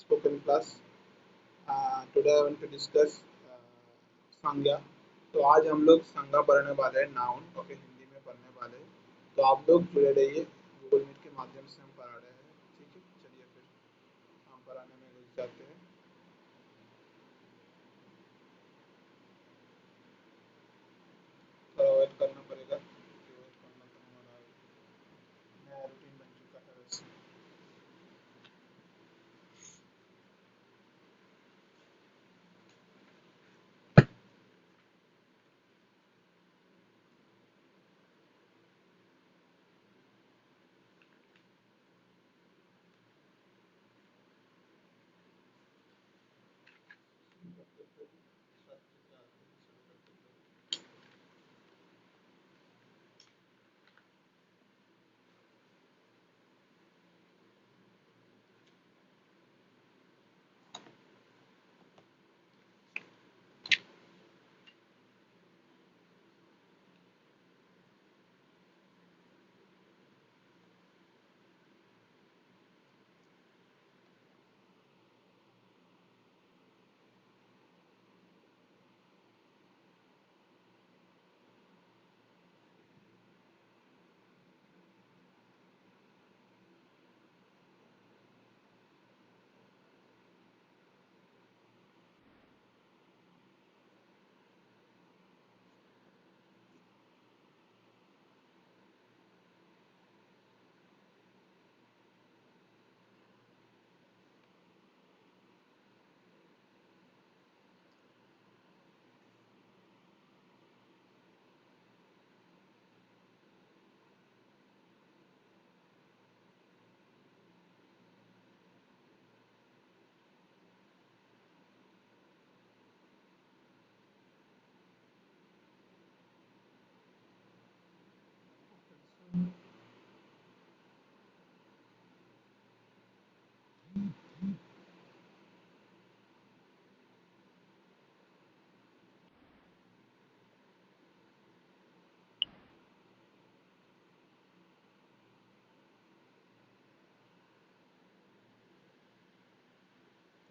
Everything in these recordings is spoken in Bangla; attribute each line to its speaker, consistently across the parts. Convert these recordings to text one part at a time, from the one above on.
Speaker 1: spoken class. Today I want to discuss संज्ञा। तो आज हम लोग संज्ञा पढ़ने वाले हैं, नाउन। ओके, हिंदी में पढ़ने वाले हैं। तो आप लोग जुड़े रहिए, गूगल मीट के माध्यम से हम पढ़ा रहे हैं। ठीक है, चलिए फिर हम पढ़ाने में घुस जाते हैं। थोड़ा वेट करना पड़ेगा क्योंकि वेट करना तो हमारा नया रूटीन बन चुका है वैसे।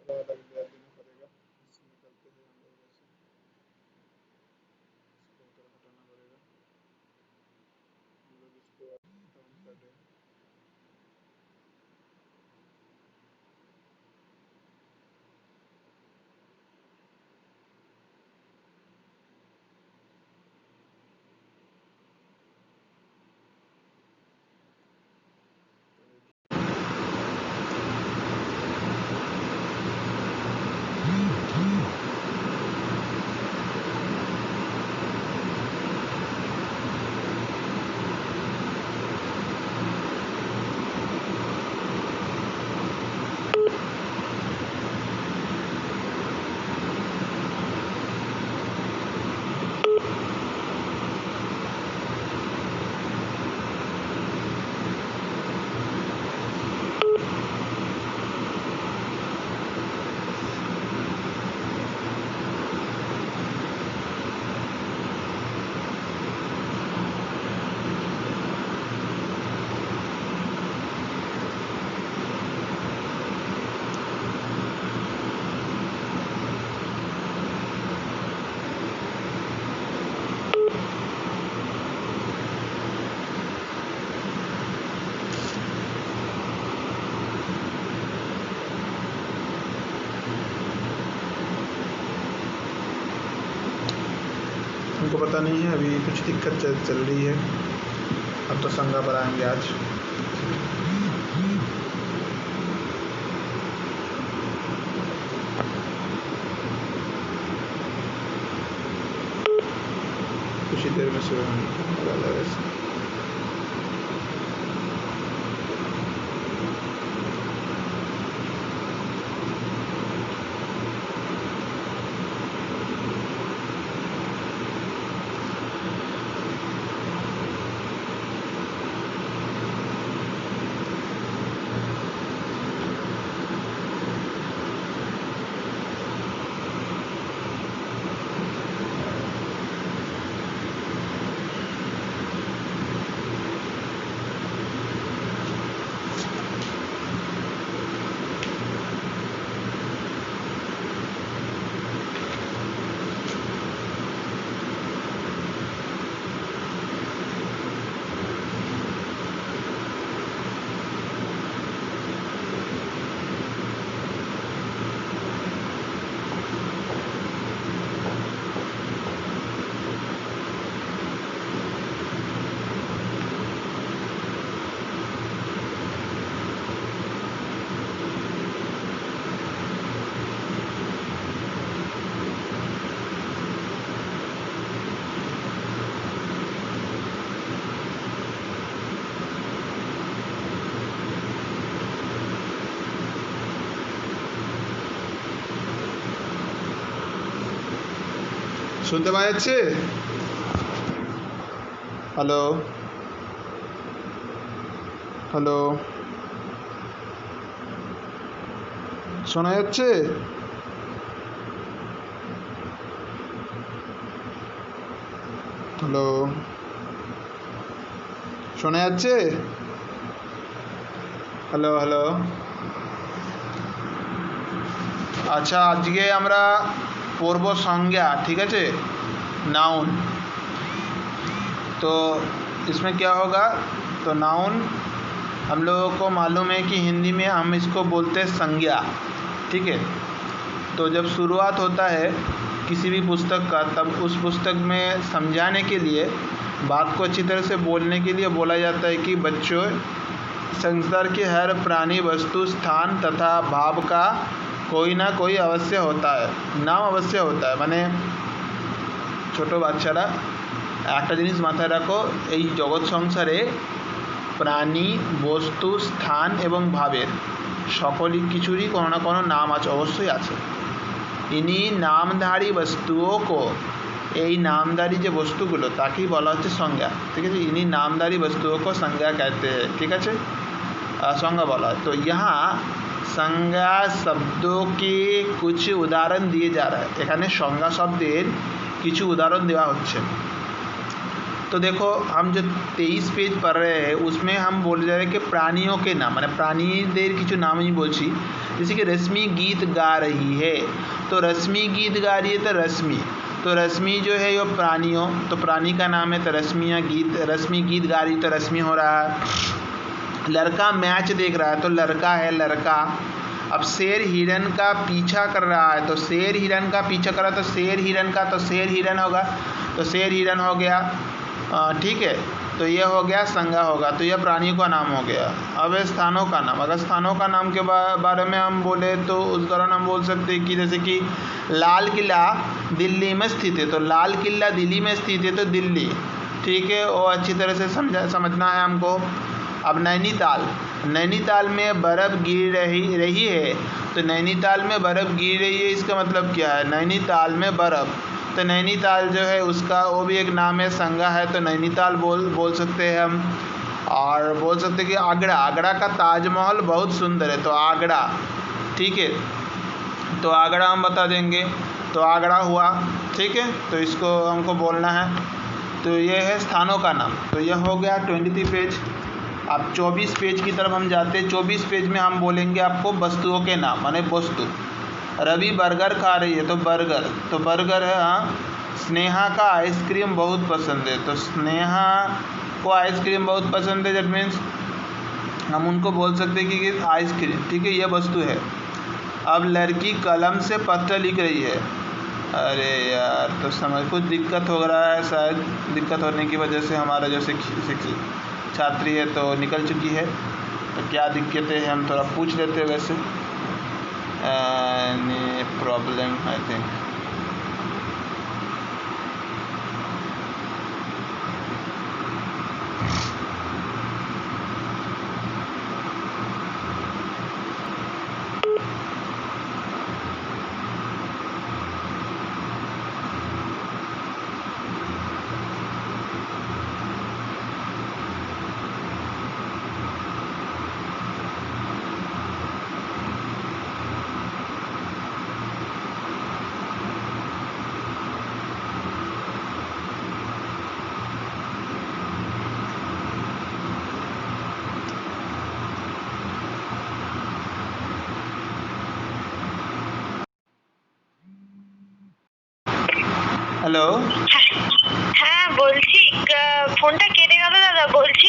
Speaker 1: थोड़ा अलग देना पड़ेगा, इससे निकलते हैं हम लोग वैसे। इसको थोड़ा हटाना पड़ेगा। हम लोग इसको डाउन कर रहे हैं। हमको पता नहीं है, अभी कुछ दिक्कत चल रही है। अब तो संज्ञा बढ़ाएंगे आज। कुछ ही देर में शुरू होने वाला है वैसे। শুনতে পাওয়া যাচ্ছে? হ্যালো হ্যালো, শোনা যাচ্ছে? হ্যালো, শোনা যাচ্ছে? Hello hello. আচ্ছা, আজকে আমরা পড়ব संज्ञा, ठीक है, नाउन। तो इसमें क्या होगा, तो नाउन हम लोगों को मालूम है कि हिंदी में हम इसको बोलते हैं संज्ञा, ठीक है। तो जब शुरुआत होता है किसी भी पुस्तक का, तब उस पुस्तक में समझाने के लिए, बात को अच्छी तरह से बोलने के लिए बोला जाता है कि बच्चों, संसार के हर प्राणी, वस्तु, स्थान तथा भाव का कोई ना कोई अवश्य होता है, नाम अवश्य होता है। माने ছোটো বাচ্চারা একটা জিনিস মাথায় রাখো, এই জগৎ সংসারে প্রাণী, বস্তু, স্থান এবং ভাবের সকলই কিছুরই কোনো না কোনো নাম আছে, অবশ্যই আছে। इन्हीं नामधारी वस्तुओं को, এই নামধারী যে বস্তুগুলো তাকেই বলা হচ্ছে संज्ञा, ठीक है। इन्हीं नामधारी वस्तुओं को संज्ञा कहते हैं, ठीक है, संज्ञा बोला। तो यहाँ संज्ञा शब्दों के कुछ उदाहरण दिए जा रहा है, এখানে संज्ञा शब्देर কিছু उदाहरण देवा হচ্ছে। तो देखो, हम जो 23 पेज पढ़ रहे हैं उसमें हम बोल रहे हैं कि प्राणियों के नाम, मैंने प्राणीदेर কিছু नाम ही बोलছি। जैसे कि रश्मि गीत गा रही है, तो रश्मि गीत गा रही है तो रश्मि, तो रश्मि जो है वो प्राणियों, तो प्राणी का नाम है, तो रश्मियाँ गीत, रश्मि गीत गा रही तो रश्मि हो रहा है। लड़का मैच देख रहा है तो लड़का है लड़का। अब शेर हिरन का पीछा कर रहा है, तो शेर हिरन का पीछा कर रहा है तो शेर हिरन का, तो शेर हिरन होगा, तो शेर हिरन हो गया, ठीक है। तो ये हो गया संज्ञा होगा, तो यह प्राणियों का नाम हो गया। अब स्थानों का नाम, अगर स्थानों का नाम के बारे में हम बोले तो उस दौरान हम बोल सकते हैं कि जैसे कि लाल किला दिल्ली में स्थित है, तो लाल किला दिल्ली में स्थित है तो दिल्ली, ठीक है, वो अच्छी तरह से समझना है हमको। अब नैनीताल, नैनीताल में बर्फ़ गिर रही है, तो नैनीताल में बर्फ़ गिर रही है, इसका मतलब क्या है, नैनीताल में बर्फ़, तो नैनीताल जो है उसका वो भी एक नाम है, संज्ञा है, तो नैनीताल बोल सकते हैं हम। और बोल सकते हैं कि आगरा, आगरा का ताजमहल बहुत सुंदर है, तो आगरा, ठीक है, तो आगरा हम बता देंगे, तो आगरा हुआ, ठीक है। तो इसको हमको बोलना है। तो ये है स्थानों का नाम। तो यह हो गया 23 पेज। अब 24 पेज की तरफ हम जाते हैं। 24 पेज में हम बोलेंगे आपको वस्तुओं के नाम, माने वस्तु। रवि बर्गर खा रही है, तो बर्गर, तो बर्गर है। हाँ, स्नेहा का आइसक्रीम बहुत पसंद है, तो स्नेहा को आइसक्रीम बहुत पसंद है, दैट मीन्स हम उनको बोल सकते हैं कि आइसक्रीम, ठीक है, ये वस्तु है। अब लड़की कलम से पत्र लिख रही है, अरे यार, तो समझ कुछ दिक्कत हो रहा है, शायद दिक्कत होने की वजह से हमारा जो छात्री है तो निकल चुकी है। तो क्या दिक्कतें हैं हम थोड़ा पूछ लेते हैं। वैसे any problem, I think hello,
Speaker 2: হ্যাঁ বলছি, ফোনটা কেটে গেল দাদা। বলছি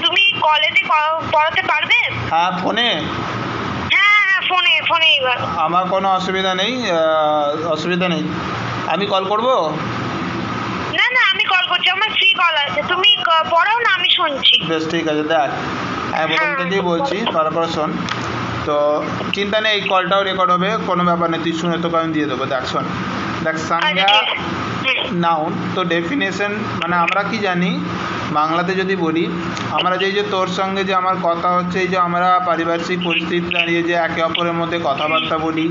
Speaker 2: তুমি কলেজে পড়াতে পারবে?
Speaker 1: হ্যাঁ, ফোনে,
Speaker 2: হ্যাঁ ফোনে ফোনে এবার।
Speaker 1: আমার কোনো অসুবিধা নেই, আমি কল করব।
Speaker 2: না না, আমি কল করছি, আমার ফ্রি কল আছে, তুমি পড়াও না, আমি শুনছি।
Speaker 1: বেশ, ঠিক আছে। দেখ, আমি প্রথম থেকেই বলছি, ভালো করে শোন। তো চিন্তা নেই, এই কলটাও রেকর্ড হবে, কোনো ব্যাপার নেই, তুই শুনে তোকে আমি দিয়ে দেবো। দেখ শোন, দেখ, संज्ञा नाउन, तो डेफिनेशन মানে আমরা কি জানি, বাংলাতে যদি বলি, আমরা যে তোর সঙ্গে যে আমার কথা হচ্ছে, এই যে আমরা পারিপার্শ্বিক পরিস্থিতি দাঁড়িয়ে যে একে অপরের মধ্যে কথাবার্তা বলি,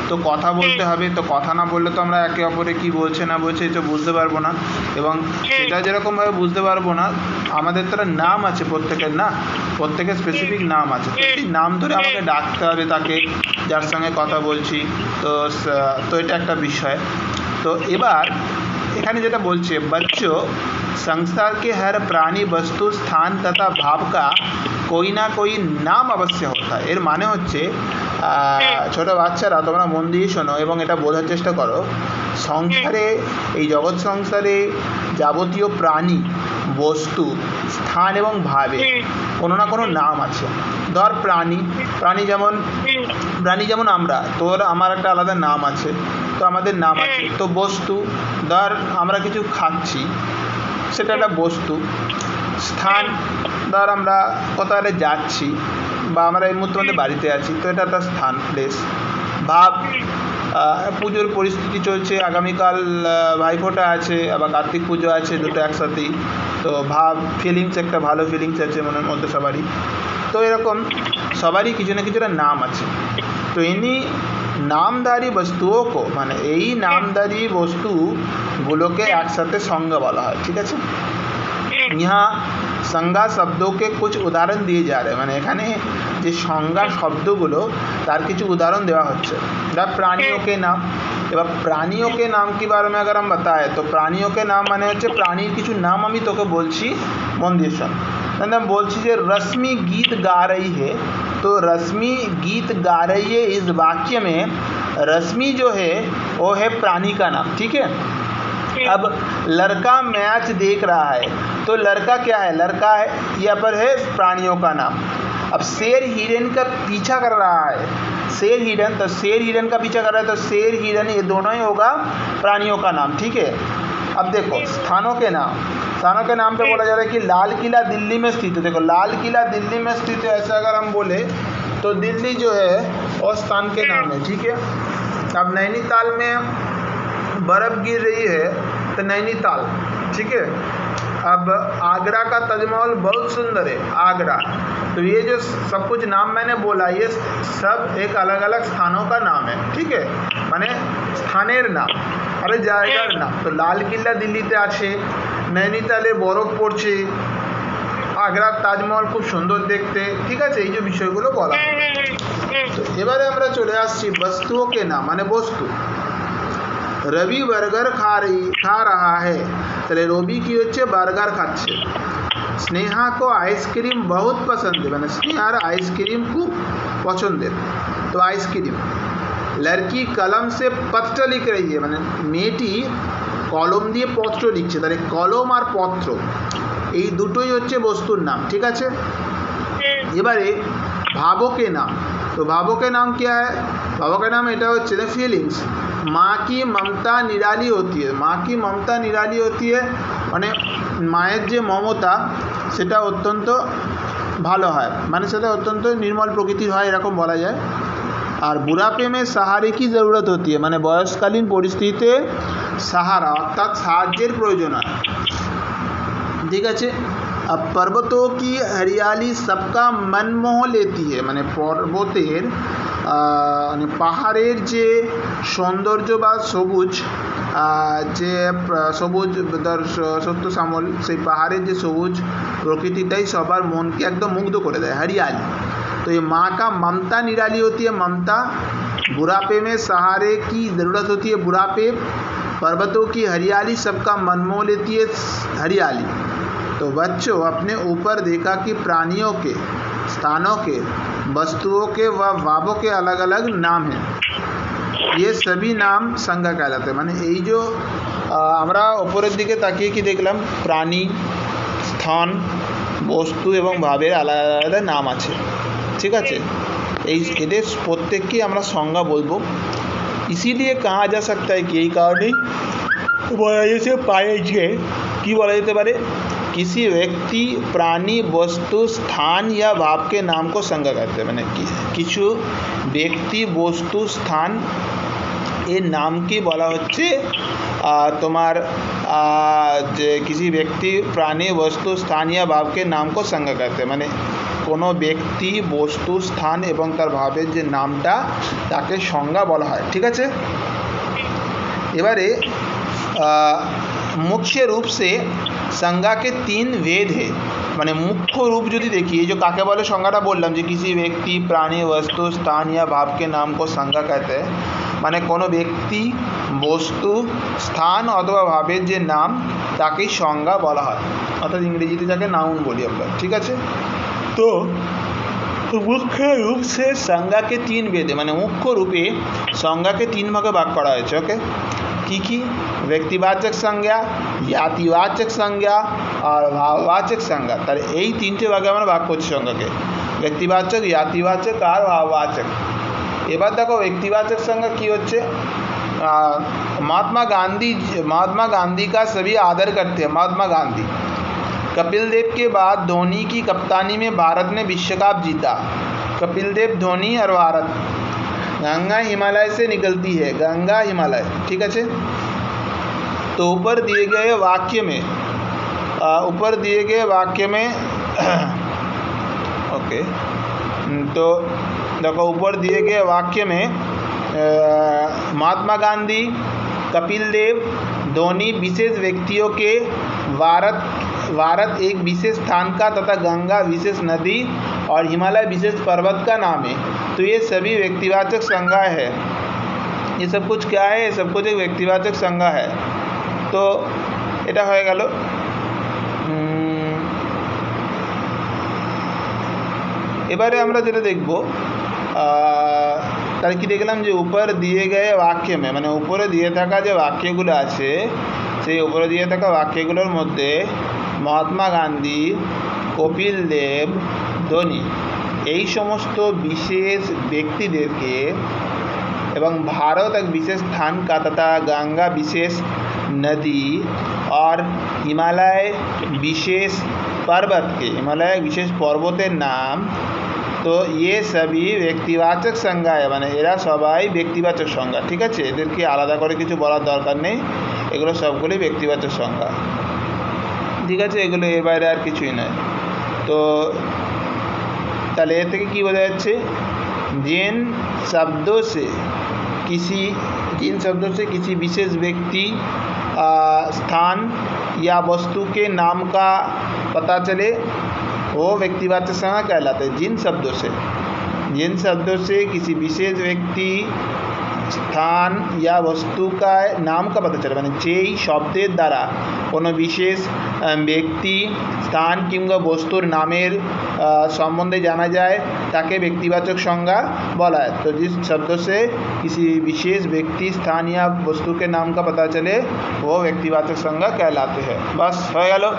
Speaker 1: তো কথা বলতে হবে, তো কথা না বললে তো আমরা একে অপরে কী বলছে না বলছে এটা বুঝতে পারবো না। এবং সেটা যেরকমভাবে বুঝতে পারবো না, আমাদের তো একটা নাম আছে প্রত্যেকের, না প্রত্যেকের স্পেসিফিক নাম আছে, তো সেই নাম ধরে আমাকে ডাকতে হবে তাকে, যার সঙ্গে কথা বলছি। তো এটা একটা বিষয়। তো এবার এখানে যেটা বলছে, बच्चों संसार के हर प्राणी वस्तु स्थान तथा भाव का कोई ना कोई नाम अवश्य होता है। এর মানে হচ্ছে ছোটো বাচ্চারা তোমরা মন দিয়ে শোনো এবং এটা বোঝার চেষ্টা করো, সংসারে এই জগৎ সংসারে যাবতীয় প্রাণী বস্তু স্থান এবং ভাবে কোনো না কোনো নাম আছে। ধর প্রাণী যেমন আমরা, তোর আমার একটা আলাদা নাম আছে, তো আমাদের নাম আছে। তো বস্তু, ধর আমরা কিছু খাচ্ছি, সেটা একটা বস্তু। স্থান, ধর আমরা কোথাও যাচ্ছি বা আমরা এই মুহূর্তে আমাদের বাড়িতে আছি, তো এটা একটা স্থান, প্লেস। ভাব, পুজোর পরিস্থিতি চলছে, আগামীকাল ভাইফোঁটা আছে, আবার কার্তিক পুজো আছে, দুটো একসাথেই। তো ভাব, ফিলিংস, একটা ভালো ফিলিংস আছে মনের মধ্যে সবারই। তো এরকম সবারই কিছু না কিছুটা নাম আছে। তো ইনি नामधारी वस्तुओं को, মানে এই নামধারী বস্তুগুলোকে একসাথে সংজ্ঞা বলা হয়। ঠিক আছে, यहाँ संज्ञा शब्दों के कुछ उदाहरण दिए जा रहे हैं, মানে এখানে যে সংজ্ঞা শব্দগুলো তার কিছু উদাহরণ দেওয়া হচ্ছে। प्राणियों के नाम, এবার প্রাণীও কে নাম কি বারে में अगर हम बताए, तो प्राणियों के नाम মানে হচ্ছে প্রাণীর কিছু নাম আমি তোকে বলছি, মন দিয়ে শোন। मैं बोलছি যে रश्मि गीत गा रही है, तो रश्मि गीत गा रही है, इस वाक्य में रश्मि जो है वो है प्राणी का नाम। ठीक है, अब लड़का मैच देख रहा है, तो लड़का क्या है, लड़का है, यहाँ पर है प्राणियों का नाम। अब शेर हिरन का पीछा कर रहा है, शेर हिरन, तो शेर हिरन का पीछा कर रहा है, तो शेर हिरन ये दोनों ही होगा प्राणियों का नाम। ठीक है, अब देखो स्थानों के नाम पे बोला जा रहा है कि लाल किला दिल्ली में स्थित है। देखो लाल किला दिल्ली में स्थित है, ऐसा अगर हम बोले तो दिल्ली जो है वो स्थान के नाम है। ठीक है, अब नैनीताल में बर्फ़ गिर रही है, तो नैनीताल। ठीक है, अब आगरा का ताजमहल बहुत सुंदर है, आगरा। तो ये जो सब कुछ नाम मैंने बोला, ये सब एक अलग अलग स्थानों का नाम है। ठीक है, माने स्थानेर नाम, अरे জায়গার নাম। তো লাল কিল্লা দিল্লিতে আছে, নৈনিতালে বরফ পড়ছে, আগ্রার তাজমহল খুব সুন্দর দেখতে। ঠিক আছে, এই যে বিষয়গুলো বলা। তো এবারে আমরা চলে আসছি বস্তুओं के नाम, মানে বস্তু। রবি বার্গার খা रहा है, তাহলে রবি কি হচ্ছে, বার্গার খাচ্ছে। স্নেহা को आइसक्रीम बहुत पसंद है, মানে স্নেহার আইসক্রিম খুব পছন্দের, তো আইসক্রিম। लड़की कलम से पत्र लिख रही है, মানে মেয়েটি কলম দিয়ে পত্র লিখছে, তাহলে কলম আর পত্র এই দুটোই হচ্ছে বস্তুর নাম। ঠিক আছে, এবারে भावों के नाम, तो भावों के नाम क्या है, भावों के नाम এটা হচ্ছে ফিলিংস। माँ की ममता निराली होती है, माँ की ममता निराली होती है, মানে মায়ের যে মমতা সেটা অত্যন্ত ভালো হয়, মানে সেটা অত্যন্ত নির্মল প্রকৃতির হয়, এরকম বলা যায়। আর বুড়াপে में सहारे की ज़रूरत होती है, মানে বয়সকালীন পরিস্থিতিতে সাহারা অর্থাৎ সাহায্যের প্রয়োজন হয়। ঠিক আছে, अब पर्वतों की हरियाली सबका मन मोह लेती है, মানে পর্বতের মানে পাহাড়ের যে সৌন্দর্য বা সবুজ, যে সবুজ সত্য শ্যামল, সেই পাহাড়ের যে সবুজ প্রকৃতিটাই সবার মনকে একদম মুগ্ধ করে দেয়, हरियाली। तो ये माँ का ममता निराली होती है, ममता। बुढ़ापे में सहारे की ज़रूरत होती है, बुढ़ापे। पर्वतों की हरियाली सबका मन मोह लेती है, हरियाली। तो बच्चों अपने ऊपर देखा कि प्राणियों के, स्थानों के, वस्तुओं के व भावों के अलग अलग नाम हैं, ये सभी नाम संज्ञा कहलाते हैं। মানে এই যে আমরা উপরের দিকে তাকিয়ে কি দেখলাম, প্রাণী, স্থান, বস্তু এবং ভাবের আলাদা আলাদা নাম আছে। ঠিক আছে, এই এদের প্রত্যেককেই আমরা সংজ্ঞা বলবো। इसीलिए कहा जा सकता है कि এই কারণেই বলা যেতে পারে যে, কি বলা যেতে পারে, किसी व्यक्ति, प्राणी, वस्तु, स्थान या भाव के नाम को संज्ञा कहते हैं। মানে কিছু ব্যক্তি, বস্তু, স্থান এর নামকেই বলা হচ্ছে তোমার যে किसी व्यक्ति प्राणी वस्तु स्थान या भाव के नाम को संज्ञा कहते हैं, মানে কোনো ব্যক্তি বস্তু স্থান এবং তার ভাবের যে নামটা তাকে সংজ্ঞা বলা হয়। ঠিক আছে, এবারে मुख्य रूप से संज्ञा के 3 भेद है, মানে মুখ্য रूप যদি দেখি এই যে কাকে বলে সংজ্ঞাটা বললাম যে किसी व्यक्ति प्राणी वस्तु स्थान या भाव के नाम को संज्ञा कहते हैं, মানে কোনো ব্যক্তি বস্তু স্থান অথবা ভাবের যে নাম তাকেই সংজ্ঞা বলা হয়, অর্থাৎ ইংরেজিতে যাকে নাউন বলি আমরা। ঠিক আছে, তো মুখ্য रूप से संज्ञा के 3 भेद है, মানে মুখ্য রূপে সংজ্ঞাকে 3 ভাগে ভাগ করা হয়েছে। ওকে, की व्यक्तिवाचक संज्ञा, জাতিবাচক संज्ञा আর ভাববাচক संज्ञा। তাহলে এই 3টে ভাগে আমরা ভাগ করছি সংজ্ঞাকে, ব্যক্তিবাচক, জাতিবাচক আর ভাববাচক। এবার দেখো ব্যক্তিবাচক संज्ञा কি হচ্ছে, महात्मा गांधी का सभी आदर करते हैं। महात्मा गांधी, कपिल देव के बाद धोनी की कप्तानी में भारत ने विश्व कप जीता। कपिल देव, धोनी और भारत। गंगा हिमालय से निकलती है, गंगा हिमालय। ठीक है, तो ऊपर दिए गए वाक्य में ओके, तो देखो ऊपर दिए गए वाक्य में महात्मा गांधी, कपिल देव, धोनी विशेष व्यक्तियों के, भारत एक विशेष स्थान का तथा गंगा विशेष नदी और हिमालय विशेष पर्वत का नाम है। तो ये सभी व्यक्तिवाचक संज्ञा है। ये सब कुछ क्या है, ये सब कुछ एक व्यक्तिवाचक संज्ञा है। तो এটা হয়ে গেল। এবারে আমরা যেটা দেখব তার কি দেখলাম যে উপর দিয়ে গিয়ে বাক্যে মানে উপরে দিয়ে থাকা যে বাক্যগুলো আছে সেই উপরে দিয়ে থাকা বাক্যগুলোর মধ্যে মহাত্মা গান্ধী, কপিল দেব, ধোনি এই সমস্ত বিশেষ ব্যক্তিদেরকে এবং भारत एक विशेष स्थान का तथा गंगा विशेष नदी और हिमालय विशेष पर्वत के, हिमालय विशेष पर्वतेर नाम, तो ये सभी व्यक्तिवाचक संज्ञा है, মানে এরা সবাই ব্যক্তিবাচক সংজ্ঞা। ঠিক আছে, এদেরকে আলাদা করে কিছু বলার দরকার নেই, এগুলো সবগুলোই ব্যক্তিবাচক সংজ্ঞা। ঠিক আছে, এগুলো এর বাইরে আর কিছুই নয়। তো তাহলে এর থেকে কী বোঝা যাচ্ছে, जिन शब्दों से किसी विशेष व्यक्ति, स्थान या वस्तु के नाम का पता चले वो व्यक्तिवाचक संज्ञा कहलाते हैं। जिन शब्दों से किसी विशेष व्यक्ति, স্থান या वस्तु का नाम का पता चले, মানে যেই শব্দের দ্বারা কোনো বিশেষ ব্যক্তি, স্থান কিংবা বস্তুর নামের সম্বন্ধে জানা যায় তাকে ব্যক্তিবাচক সংজ্ঞা বলা है। तो जिस शब्दों से किसी विशेष व्यक्ति, स्थान या वस्तु के नाम का पता चले वो व्यक्तिवाचक संज्ञा कहलाते हैं। बस हो गया।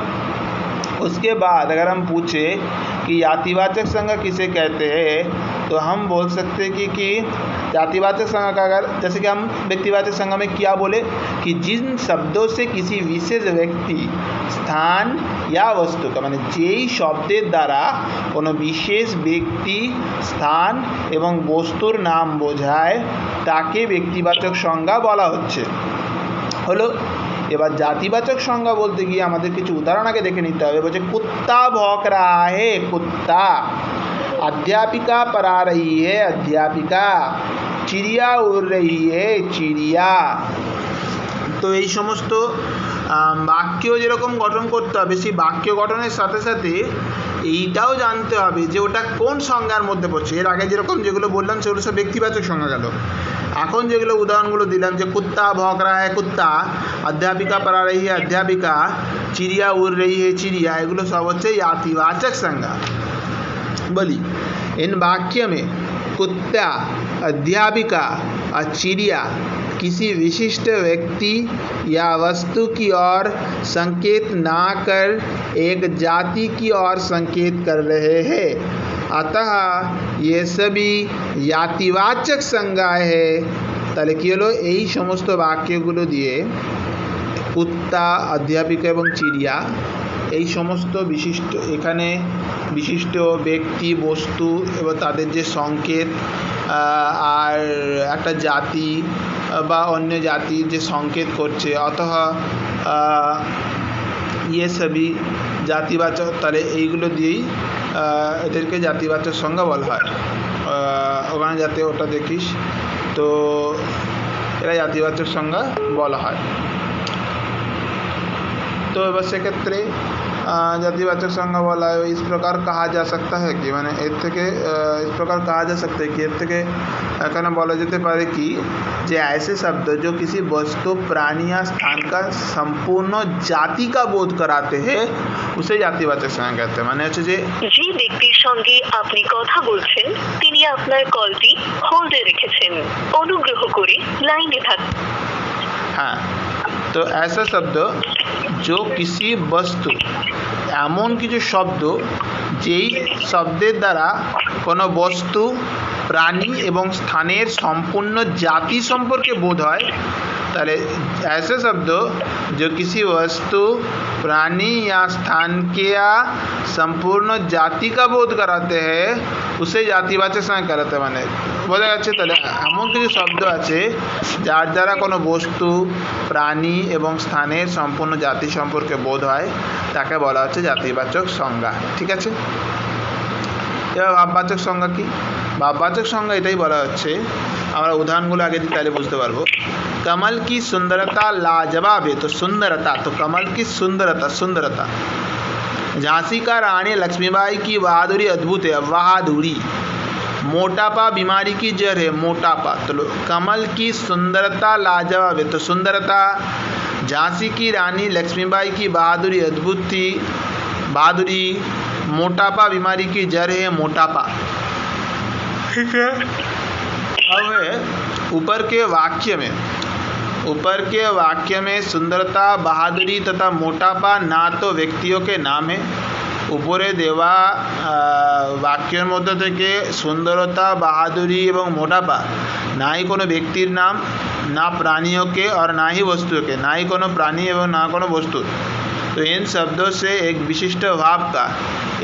Speaker 1: उसके बाद अगर हम पूछे कि जातिवाचक संज्ञा किसे कहते हैं, तो हम बोल सकते हैं कि जातिवाचक संज्ञा का अगर जैसे कि हम व्यक्तिवाचक संज्ञा में क्या बोले कि जिन शब्दों से किसी विशेष व्यक्ति, स्थान या वस्तु का, মানে যেই শব্দের দ্বারা কোনো বিশেষ ব্যক্তি, স্থান এবং বস্তুর নাম বোঝায় তাকে ব্যক্তিবাচক সংজ্ঞা বলা হচ্ছে। হলো। এবার জাতিবাচক সংজ্ঞা বলতে গিয়ে আমাদের কিছু উদাহরণ আগে দেখে নিতে হবে। বলছে কুত্তা ভौंक रहा है, कुत्ता। अध्यापिका पढ़ा रही है, अध्यापिका। चिड़िया उड़ रही है, चिड़िया। তো এই সমস্ত বাক্য যেরকম গঠন করতে হবে, সেই বাক্য গঠনের সাথে সাথে এইটাও জানতে হবে যে ওটা কোন সংজ্ঞার মধ্যে পড়ছে। এর আগে যেরকম যেগুলো বললাম সেগুলো সব ব্যক্তিবাচক সংজ্ঞা গেল। এখন যেগুলো উদাহরণগুলো দিলাম যে কুত্তা भौंक रहा है, कुत्ता। अध्यापिका पढ़ा रही है, अध्यापिका। चिड़िया उड़ रही है, चिड़िया। এগুলো সব হচ্ছে জাতিবাচক সংজ্ঞা। बोली इन वाक्य में कुत्ता, अध्यापिका और चिड़िया किसी विशिष्ट व्यक्ति या वस्तु की ओर संकेत ना कर एक जाति की ओर संकेत कर रहे हैं, अतः ये सभी জাতিবাচক সংজ্ঞা है। তাহলে কি হলো, এই সমস্ত বাক্যগুলো দিয়ে কুত্তা, অধ্যাপিকা এবং চিড়িয়া এই সমস্ত এখানে বিশিষ্ট ব্যক্তি, বস্তু এবং তাদের যে সংকেত আর একটা জাতি বা অন্য জাতির যে সংকেত করছে, অতঃ ইয়ে সবই জাতিবাচক, তাহলে এইগুলো দিয়েই এদেরকে জাতিবাচক সংজ্ঞা বলা হয়। ওখানে যাতে ওটা দেখিস, তো এরা জাতিবাচক সংজ্ঞা বলা হয়। তো এবার সেক্ষেত্রে জাতিবাচক সংজ্ঞा বলা है इस प्रकार कहा जा सकता है कि মানে এর থেকে इस प्रकार कहा जा सकता है कि এর থেকে এখানে বলা যেতে পারে কি যে ऐसे शब्द जो किसी वस्तु प्राणी या स्थान का संपूर्ण जाति का बोध कराते हैं उसे জাতিবাচক সংজ্ঞা कहते हैं। মানে হচ্ছে যে
Speaker 2: ব্যক্তির সঙ্গে আপনি কথা বলছেন তিনি আপনার কলটি হোল্ডে রেখেছেন, অনুগ্রহ করে লাইনে থাকুন।
Speaker 1: हाँ, तो ऐसा शब्द जो किसी वस्तु এমন কিছু শব্দ যেই শব্দের দ্বারা কোনো বস্তু প্রাণী এবং স্থানের সম্পূর্ণ জাতি সম্পর্কে বোধ হয়, তাহলে ऐसे शब्द जो किसी वस्तु प्राणी या स्थान के या संपूर्ण जाति का बोध कराते हैं उसे জাতিবাচক সংজ্ঞা कहते हैं। মানে বোঝা যাচ্ছে তাহলে এমন কিছু শব্দ আছে যার দ্বারা কোনো বস্তু প্রাণী এবং স্থানের সম্পূর্ণ জাতি সম্পর্কে বোধ হয় তাকে বলা হচ্ছে জাতিবাচক সংজ্ঞা। ঠিক আছে, এবার ভাববাচক সংজ্ঞা কি? ভাববাচক সংজ্ঞা এটাই বলা হচ্ছে, আমরা উদাহরণগুলো আগে দিই তাহলে বুঝতে পারবো। कमल की सुंदरता लाजवाब है, तो सुंदरता, तो कमल की सुंदरता, सुंदरता। झांसी का रानी लक्ष्मीबाई की बहादुरी अद्भुत है, बहादुरी। मोटापा बीमारी की जड़ है, मोटापा। तो कमल की सुंदरता लाजवाब है, तो सुंदरता। झांसी की रानी लक्ष्मीबाई की बहादुरी अद्भुत थी, बहादुरी। मोटापा बीमारी की जड़ है, मोटापा। ठीक है, अब है ऊपर के वाक्य में सुंदरता, बहादुरी तथा मोटापा ना तो व्यक्तियों के नाम है। উপরে দেওয়া বাক্যের মধ্যে থেকে সুন্দরতা, বাহাদুরি এবং মোটাপা নাই কোনো ব্যক্তির নাম, না प्राणियों के और ना ही वस्तुओं के, ना ही कोनो प्राणी एवं ना कोनो वस्तु। तो इन शब्दों से एक विशिष्ट भाव का,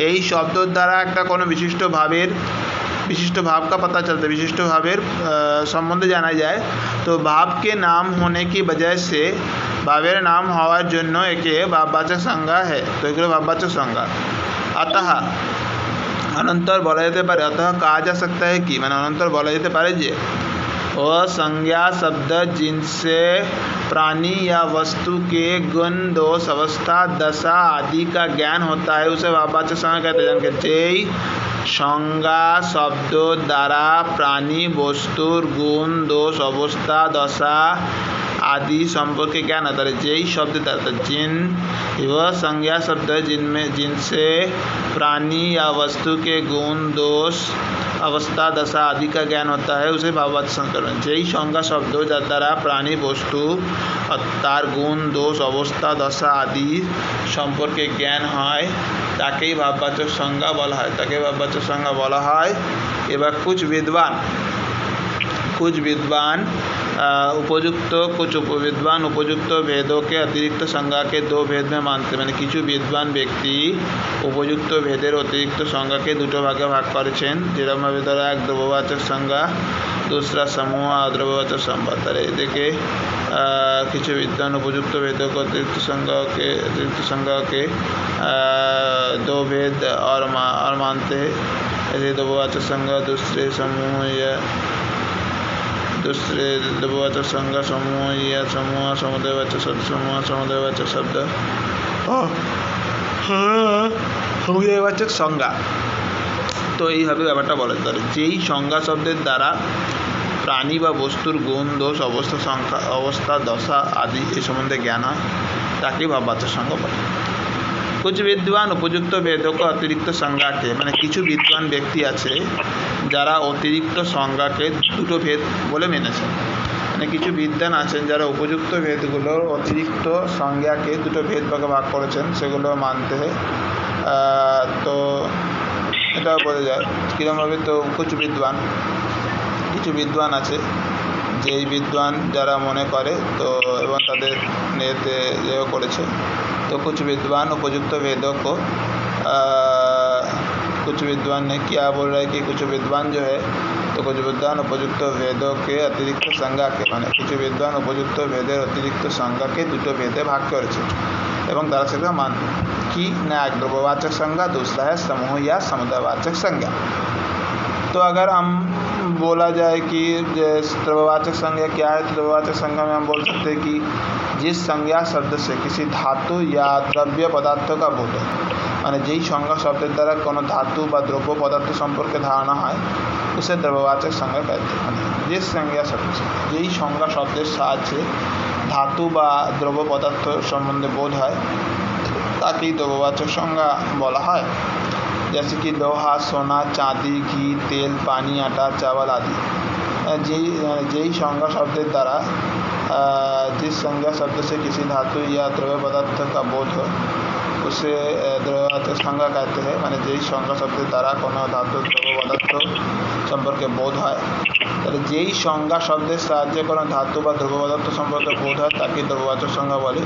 Speaker 1: यही शब्दों द्वारा একটা কোনো विशिष्ट भाव का पता चलता है, विशिष्ट भावेर सम्बन्धे जाना जाए। तो भाव के नाम होने की वजह से भावेर नाम हওয়ার জন্য একে ভাববাচক সংজ্ঞা है, तो এগুলো ভাববাচক সংজ্ঞা। अतः अनंतर বলা যেতে পারে, अतः कहा जा सकता है कि মানে अनंतर বলা যেতে পারে যে वह संज्ञा शब्द जिनसे प्राणी या वस्तु के गुण, दोष, अवस्था, दशा आदि का ज्ञान होता है उसे भाववाचक संज्ञा कहते हैं। যেই সংজ্ঞা শব্দ দ্বারা প্রাণী বস্তুর গুণ, দোষ, অবস্থা, দশা आदि সম্পর্কে জ্ঞান होता है, যেই शब्द द्वारा जिन, वह संज्ञा शब्द जिनसे प्राणी या वस्तु के गुण, दोष, अवस्था, दशा आदि का ज्ञान होता है उसे भाववाचक संज्ञा। যেই সংজ্ঞা শব্দ যার দ্বারা প্রাণী বস্তু তার গুণ, দোষ, অবস্থা, দশা আদি সম্পর্কে জ্ঞান হয় তাকেই ভাববাচক সংজ্ঞা বলা হয়, তাকে ভাববাচক সংজ্ঞা বলা হয়। এবার कुछ विद्वान उपयुक्त भेदों के अतिरिक्त संज्ञा के दो भेद में मानते, মানে কিছু বিদ্বান ব্যক্তি উপযুক্ত ভেদের অতিরিক্ত সংজ্ঞাকে দুটো ভাগে ভাগ করেছেন, যেরকমভাবে ধরো এক দ্রব্যবাচক সংজ্ঞা, दूसरा समूह अद्रव्यवाचक संज्ञा। তাহলে এদিকে কিছু বিদ্বান उपयुक्त भेदों को अतिरिक्त संज्ञा के दो भेद और मानते हैं, ऐसे द्रव्यवाचक संज्ञा, दूसरे द्रव्यवाचक संज्ञा समूह या समुदायवाचक शब्द, समुदायवाचक शब्द समुदायवाचक संज्ञा। तो এইভাবে ব্যাপারটা বলা যেতে পারে, যেই সংজ্ঞা শব্দের দ্বারা প্রাণী বা বস্তুর গুণ, দোষ, অবস্থা, দশা আদি এই সম্বন্ধে জ্ঞান হয় তাকে ভাববাচক সংজ্ঞা বলে। कुछ विद्वान उपयुक्त भेदों को अतिरिक्त संज्ञा के, মানে কিছু বিদ্বান ব্যক্তি আছে যারা অতিরিক্ত সংজ্ঞাকে দুটো ভেদ বলে মেনেছেন, মানে কিছু বিদ্বান আছেন যারা উপযুক্ত ভেদগুলোর অতিরিক্ত সংজ্ঞাকে দুটো ভেদ ভাগে ভাগ করেছেন, সেগুলো মানতে হয়। তো এটা বোঝা যায় কীরকমভাবে, তো কিছু বিদ্বান আছে যেই বিদ্বান যারা মনে করে, তো এবং তাদের নেতে করেছে। तो कुछ विद्वान उपयुक्त वेदों को कुछ विद्वान ने क्या बोल रहा है कि कुछ विद्वान जो है तो कुछ विद्वान उपयुक्त वेदों के अतिरिक्त संज्ञा के माने कुछ विद्वान उपयुक्त वेदेर अतिरिक्त संज्ञा के दुटो भेदे भाग करेছে এবং তারা সেটা মান कि ना एक द्रव्यवाचक संज्ञा दूसरा है समूह या समुदायवाचक संज्ञा। तो अगर हम बोला जाए कि द्रव्यवाचक संज्ञा क्या है, तो द्रव्यवाचक संज्ञा में हम बोल सकते हैं कि जिस संज्ञा शब्द से किसी धातु या द्रव्य पदार्थ का बोध है মানে যেই সংজ্ঞা শব্দের দ্বারা কোনো ধাতু বা দ্রব্য পদার্থ সম্পর্কে ধারণা হয় उसे द्रव्यवाचक संज्ञा कहते हैं। जिस संज्ञा शब्द से যেই সংজ্ঞা শব্দের সাহায্যে ধাতু বা দ্রব্য পদার্থ সম্বন্ধে বোধ হয় তাকেই द्रव्यवाचक संज्ञा বলা হয়। जैसे कि लोहा, सोना, चांदी, घी, तेल, पानी, आटा, चावल आदि যেই संज्ञा शब्द द्वारा जिस संज्ञा शब्द से किसी धातु या द्रव्य पदार्थ का बोध हो उसे द्रव्यवाचक संज्ञा कहते हैं। माने যেই संज्ञा शब्द द्वारा কোনো ধাতু দ্রব্য পদার্থ সম্পর্কে বোধ হয় তাহলে যেই সংজ্ঞা শব্দের সাহায্যে কোনো ধাতু বা দ্রব্য পদার্থ সম্পর্কে বোধ হয় তাকে দ্রব্যবাচক সংজ্ঞা বলে।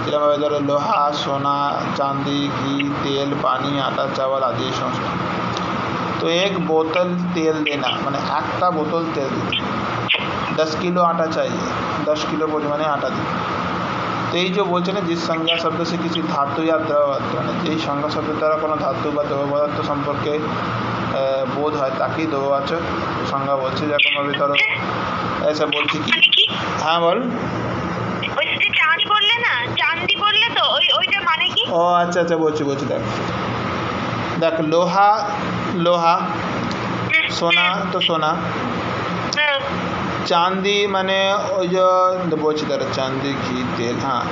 Speaker 1: যেরকমভাবে ধরো লোহা, सोना, चांदी, घी, तेल, पानी, आटा, चावल आदि संज्ञा। तो एक बोतल तेल देना मैंने একটা বোতল তেল দিতে 10 किलो आटा चाहिए, 10 किलो परिमाणे आटा दी। तो ये जो बोलते हैं जिस संज्ञा शब्द से किसी धातु या द्रव्य पदार्थ যেই সংজ্ঞা শব্দের দ্বারা কোনো ধাতু বা দ্রব্য পদার্থ সম্পর্কে বোধ হয় তাকেই দ্রব্যবাচক সংজ্ঞা বলছে। যেরকমভাবে ধরো ऐसा বলছি কি হ্যাঁ বল ও আচ্ছা আচ্ছা বলছি দেখ দেখ লোহা লোহা, সোনা তো সোনা, चांदी মানে ওই যে বলছি তারা চাঁদি, ঘি, তেল। हाँ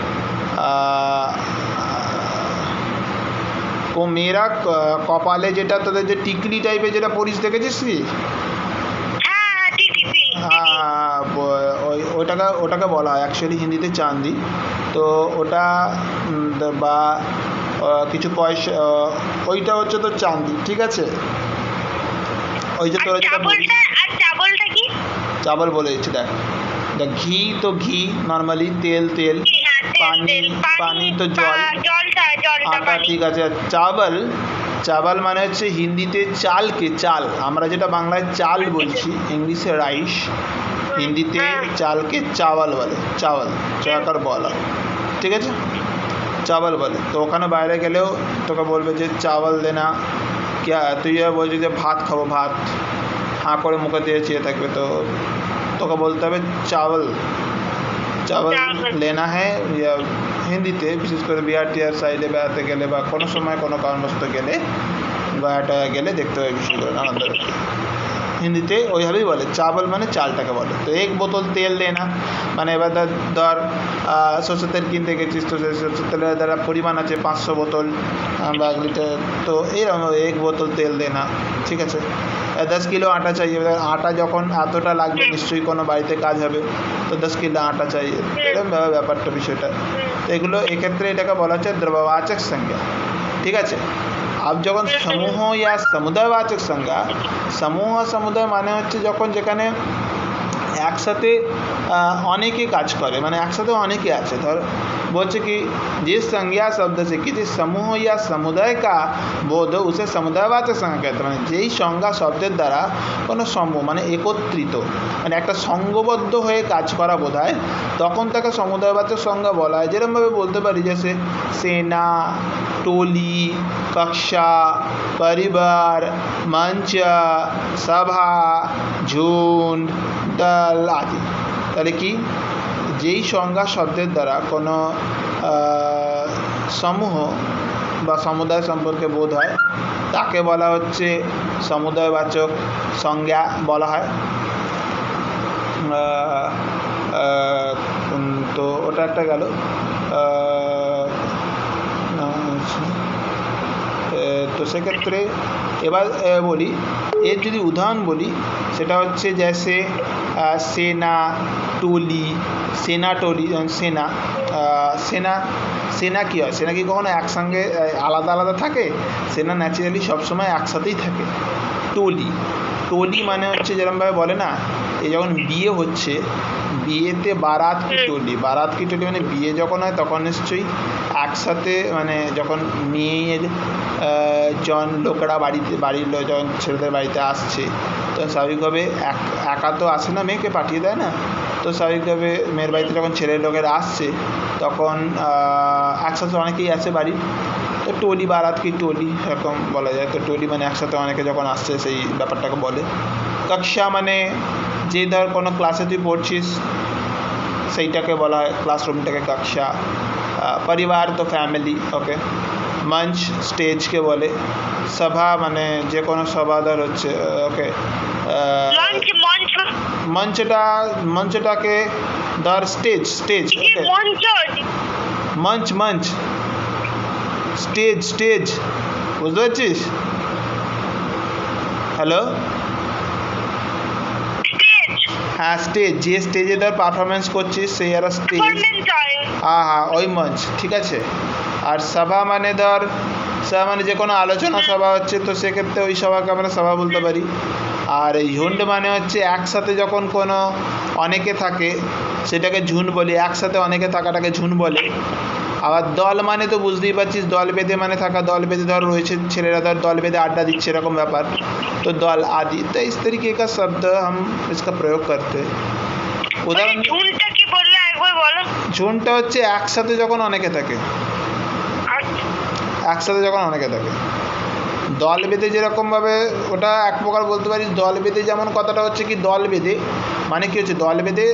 Speaker 1: ও মেয়েরা কপালে যেটা তোদের যে টিকলি টাইপের যেটা পরিস দেখেছিস কি? হ্যাঁ ওটাকে বলা হয় অ্যাকচুয়ালি হিন্দিতে চাঁদি। তো ওটা বা কিছু পয়সা ওইটা হচ্ছে তো চাঁদি, ঠিক আছে। ওই যে তোরা যেটা चावल बोले देख देख घी तो घी नॉर्मली, तेल तेल, पानी पानी तो जल, आटा ठीक है। चावल चावल माने হচ্ছে হিন্দিতে চালকে চাল, আমরা যেটা বাংলায় চাল বলছি ইংলিশে রাইস, হিন্দিতে চালকে চাवल বলে, চাवल চাকার বলা, ঠিক আছে চাवल বলে। তো ওখানে বাইরে গেলেও তোকে বলবে যে চাवल देना क्या, তুই বলছিস যে ভাত খাবো, ভাত हाँ করে মুখে দিয়ে চেয়ে থাকবে তো তোকে বলতে হবে चावल चावल लेना है। या হিন্দিতে বিশেষ করে বিহার টিহার সাইডে বেড়াতে গেলে বা কোনো সময় কোনো কারণবশত গেলে বেড়াটা গেলে দেখতে হবে বিশেষ করে আনন্দ হিন্দিতে ওইভাবেই বলে चावल মানে চালটাকে বলে। তো এক বোতল তেল দেনা মানে এবার ধর সরষের তেল কিনতে গেছিস, তো সরষের তেলের দ্বারা পরিমাণ আছে 500 বোতল বা 1 লিটার, তো এইরকম এক বোতল তেল দেনা, ঠিক আছে। 10 किलो आटा चाहिए, आटा যখন এতটা লাগবে নিশ্চয়ই কোনো বাড়িতে কাজ হবে, তো 10 किलो आटा चाहिए, এরকম ব্যাপারটা বিষয়টা। এগুলো এক্ষেত্রে এটাকে বলা হচ্ছে দ্রব্যবাচক সংজ্ঞা, ঠিক আছে। अब যখন সমূহ या समुदायवाचक संज्ञा, সমূহ সমুদায় মানে হচ্ছে যখন যেখানে একসাথে অনেকে কাজ করে, মানে একসাথে অনেকে আছে। ধর বলছে কি जिस संज्ञा शब्द से किसी समूह या समुदाय का बोध उसे समुदायवाचक संज्ञा कहते हैं। মানে যেই সংজ্ঞা শব্দের দ্বারা কোনো সমূহ মানে একত্রিত মানে একটা সংঘবদ্ধ হয়ে কাজ করা বোঝায় তখন তাকে সমুদায়বাচক সংজ্ঞা বলা হয়। যেরকমভাবে বলতে পারি जैसे सेना, टोली, कक्षा, परिवार, मंच, सभा, झुंड, दल आदि। তাহলে কি যেই সংজ্ঞা শব্দের দ্বারা কোনো সমূহ বা সমুদায় সম্পর্কে বোধ হয় তাকে বলা হচ্ছে সমুদায়বাচক সংজ্ঞা বলা হয়। তো ওটা একটা গেল। তো সেক্ষেত্রে এবার বলি এর যদি উদাহরণ বলি সেটা হচ্ছে जैसे सेना, टोली, सेना टोली, सेना सेना सेना কি হয়, সেনা কি কখনো একসঙ্গে আলাদা আলাদা থাকে? সেনা ন্যাচারালি সবসময় একসাথেই থাকে। टोली टोली মানে হচ্ছে যেরকমভাবে বলে না এই যখন বিয়ে হচ্ছে, বিয়েতে বারাত কি টলি, বারাত কি টলি মানে বিয়ে যখন হয় তখন নিশ্চয়ই একসাথে, মানে যখন মেয়ের লোকেরা বাড়ির লোক যখন ছেলেদের বাড়িতে আসছে, তো স্বাভাবিকভাবে একা তো আসে না, মেয়েকে পাঠিয়ে দেয় না, তো স্বাভাবিকভাবে মেয়ের বাড়িতে যখন ছেলের লোকেরা আসছে তখন একসাথে অনেকেই আছে বাড়ির, তো টলি, বারাত কি টলি এরকম বলা যায়। তো টলি মানে একসাথে অনেকে যখন আসছে সেই ব্যাপারটাকে বলে। কক্ষা মানে যে ধর কোনো ক্লাসে তুই পড়ছিস সেইটাকে বলা হয়, ক্লাসরুমটাকে কক্ষা। পরিবার তো ফ্যামিলি, ওকে। মঞ্চ স্টেজকে বলে। সভা মানে যে কোনো সভা ধর হচ্ছে, ওকে। মঞ্চটাকে ধর স্টেজ, ওকে। মঞ্চ স্টেজ বুঝতে পারছিস? হ্যালো, হ্যাঁ স্টেজ, যে স্টেজে ধর পারফরমেন্স করছিস সেই আর স্টেজ, হ্যাঁ ওই মঞ্চ, ঠিক আছে। আর সভা মানে ধর, সভা মানে যে কোনো আলোচনা সভা হচ্ছে, তো সেক্ষেত্রে ওই সভাকে আমরা সভা বলতে পারি। আর এই ঝুন্ড মানে হচ্ছে একসাথে যখন কোনো অনেকে থাকে সেটাকে ঝুন্ড বলি, একসাথে অনেকে থাকাটাকে ঝুন্ড বলে। আবার দল মানে তো বুঝতেই পারছিস, দল বেঁধে মানে থাকা, দল বেঁধে ধর রয়েছে ছেলেরা, ধর দল বেঁধে আড্ডা দিচ্ছে এরকম ব্যাপার, তো দল আদি। তো इस तरीके का शब्द हम इसका प्रयोग करते हैं। উদাহরণ,
Speaker 2: ঝুনটা কি বললে একবার বলো।
Speaker 1: ঝুন্ডটা হচ্ছে একসাথে যখন অনেকে থাকে, একসাথে যখন অনেকে থাকে। দল বেঁধে যেরকমভাবে ওটা এক প্রকার বলতে পারিস, দল বেঁধে যেমন কথাটা হচ্ছে কি, দল বেঁধে মানে কি হচ্ছে, দল বেঁধে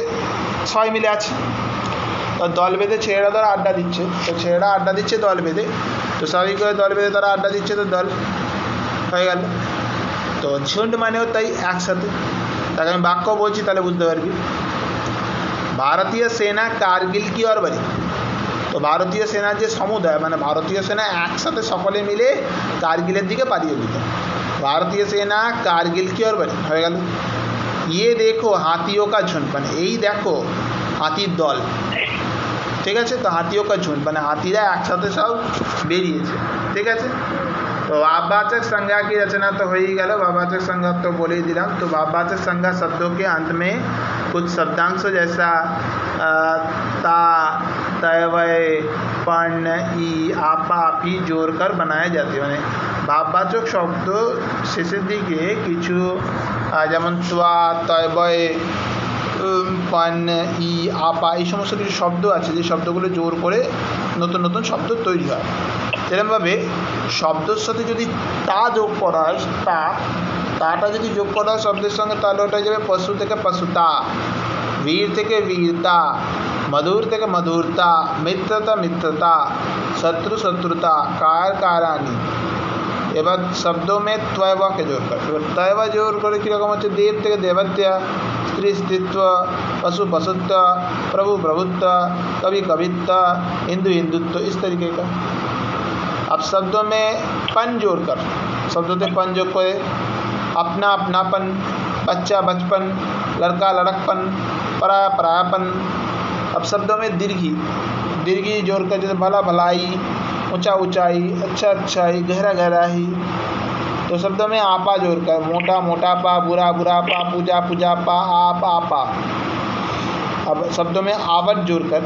Speaker 1: সবাই মিলে আছে, তো দল বেঁধে ছেলেরা তারা আড্ডা দিচ্ছে, তো ছেলেরা আড্ডা দিচ্ছে দল বেঁধে, তো স্বাভাবিকভাবে দল বেঁধে তারা আড্ডা দিচ্ছে, তো দল হয়ে গেল। তো ঝুন্ড মানেও তাই একসাথে। তাকে আমি বাক্য বলছি তাহলে বুঝতে পারবি। ভারতীয় সেনা কার্গিল কি ওর বাড়ি, তো ভারতীয় সেনার যে সমুদায়, মানে ভারতীয় সেনা একসাথে সকলে মিলে কার্গিলের দিকে পালিয়ে দিল। ভারতীয় সেনা কার্গিল কি ওর বাড়ি হয়ে গেল। ইয়ে দেখো হাতিও কা ঝুন্ড, মানে এই দেখো হাতির দল, ঠিক আছে। তো হাতিও কা ঝুন্ড মানে হাতিরা একসাথে সব বেরিয়েছে, ঠিক আছে। तो भाववाचक संज्ञा की रचना तो हो ही गल, भाववाचक संज्ञा तो बोल ही दिला। तो भाववाचक संज्ञा शब्दों के अंत में कुछ शब्दांश जैसा ता, तयवय, पण, ई, आपा, आपी जोड़कर बनाए जाते हैं। भाववाचक शब्द শেষের দিকে কিছু যেমন ত্বা, তয়বয়, পান, ই, আপা, এই সমস্ত কিছু শব্দ আছে যে শব্দগুলো জোর করে নতুন নতুন শব্দ তৈরি হয়। সেরকমভাবে শব্দের সাথে যদি তা যোগ করা হয়, তাটা যদি যোগ করা হয় শব্দের সঙ্গে, তাহলে ওটা যাবে পশু থেকে পশুতা, वीर থেকে वीरता, मधुर থেকে मधुरता, मित्रता मित्रता, शत्रु शत्रुता, कार कारानी। এবার শব্দों में त्वयवा के जोड़ कर, এবার তয়বা জোর করে কীরকম হচ্ছে, দেব থেকে দেবত্য়া, स्त्री स्त्रीत्व, पशु पशुत्व, प्रभु प्रभुत्व, कवि कवित्व, हिंदू हिंदुत्व, इस तरीके का। अब शब्दों में पन जोड़कर, शब्दों से पन जोड़ करे, अपना अपनापन, बच्चा बचपन, लड़का लड़कपन, पराया परायापन। अब शब्दों में दीर्घी जोड़कर, जैसे भला भलाई, ऊंचा ऊंचाई, अच्छा अच्छाई, गहरा गहराई। तो शब्दों में आपा जोड़कर, मोटा मोटापा, बुरा बुरापा, पूजा पूजापा, आप आपा। अब शब्दों में आवट जोड़कर,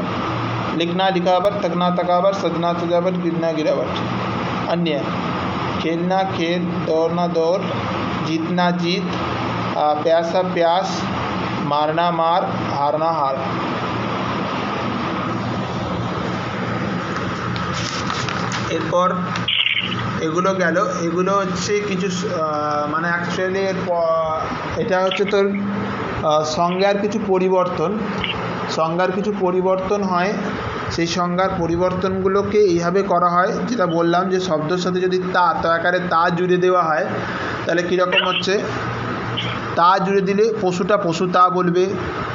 Speaker 1: लिखना लिखावट, थकना थकावट, सजना सजावट, गिरना गिरावट। अन्य खेलना खेल, दौड़ना दौड़, जीतना जीत, प्यासा प्यास, मारना मार, हारना हार। এরপর এগুলো গেল, এগুলো হচ্ছে কিছু মানে অ্যাকচুয়ালি এটা হচ্ছে তোর সংজ্ঞার কিছু পরিবর্তন, সংজ্ঞার কিছু পরিবর্তন হয়। সেই সংজ্ঞার পরিবর্তনগুলোকে এইভাবে করা হয়, যেটা বললাম যে শব্দের সাথে যদি তা আকারে তা জুড়ে দেওয়া হয় তাহলে কীরকম হচ্ছে, তা জুড়ে দিলে পশুটা পশুতা বলবে,